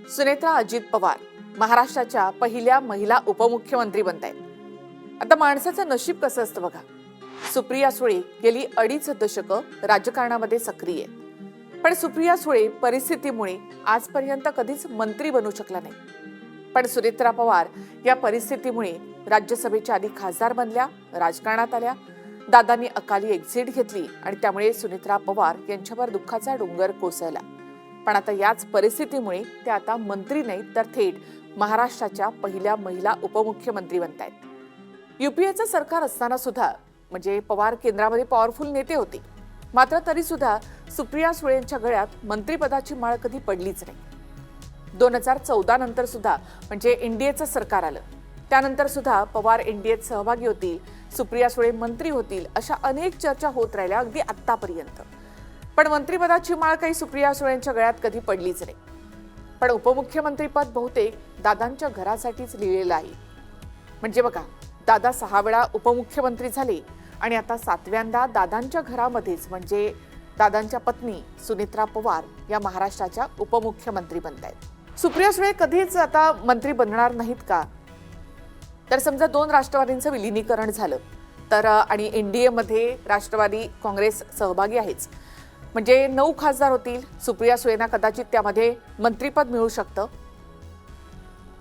सुनेत्रा अजित पवार महाराष्ट्राच्या पहिल्या महिला उपमुख्यमंत्री बनतायत। आता माणसाचं नशीब कसं असतं बघा। सुप्रिया सुळे गेली 2.5 दशकं राजकारणामध्ये सक्रिय आहेत, पण सुप्रिया सुळे परिस्थितीमुळे आजपर्यंत कधीच मंत्री बनू शकला नाही। पण सुनेत्रा पवार या परिस्थितीमुळे राज्यसभेच्या आधी खासदार बनल्या, राजकारणात आल्या। दादांनी अकाली एक्झिट घेतली आणि त्यामुळे सुनेत्रा पवार यांच्यावर दुःखाचा डोंगर कोसळला। पण आता याच परिस्थितीमुळे ते आता मंत्री नाहीत तर थेट महाराष्ट्राच्या पहिल्या महिला उपमुख्यमंत्री बनतायत। यूपीएचं सरकार असताना सुद्धा म्हणजे पवार केंद्रामध्ये पॉवरफुल नेते होते, मात्र तरी सुद्धा सुप्रिया सुळे यांच्या गळ्यात मंत्रिपदाची माळ कधी पडलीच नाही। 2014 नंतर सुद्धा म्हणजे एनडीएचं सरकार आलं, त्यानंतर सुद्धा पवार एनडीएत सहभागी होतील, सुप्रिया सुळे मंत्री होतील अशा अनेक चर्चा होत राहिल्या अगदी आत्तापर्यंत। पण मंत्रिपदाची माळ काही सुप्रिया सुळेंच्या गळ्यात कधी पडलीच नाही। पण उपमुख्यमंत्रीपद बहुतेक दादांच्या घरासाठीच लिहिलेलं आहे। म्हणजे बघा, दादा 6 वेळा उपमुख्यमंत्री झाले आणि आता 7व्यांदा दादांच्या घरामध्येच म्हणजे दादांच्या पत्नी सुनेत्रा पवार या महाराष्ट्राच्या उपमुख्यमंत्री बनतायत। सुप्रिया सुळे कधीच आता मंत्री बनणार नाहीत का? तर समजा 2 राष्ट्रवादींचं विलीनीकरण झालं तर आणि एनडीए मध्ये राष्ट्रवादी काँग्रेस सहभागी आहेच, म्हणजे 9 खासदार होतील। सुप्रिया सुळेंना कदाचित त्यामध्ये मंत्रिपद मिळू शकतं,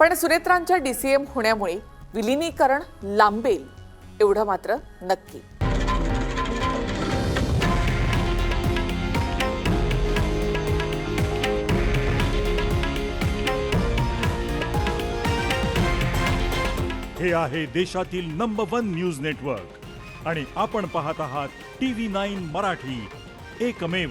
पण सुनेत्रांच्या डीसीएम होण्यामुळे विलीनीकरण लांबेल एवढं मात्र नक्की। हे आहे देशातील नंबर 1 न्यूज नेटवर्क आणि आपण पाहत आहात TV9 मराठी, एकमेव।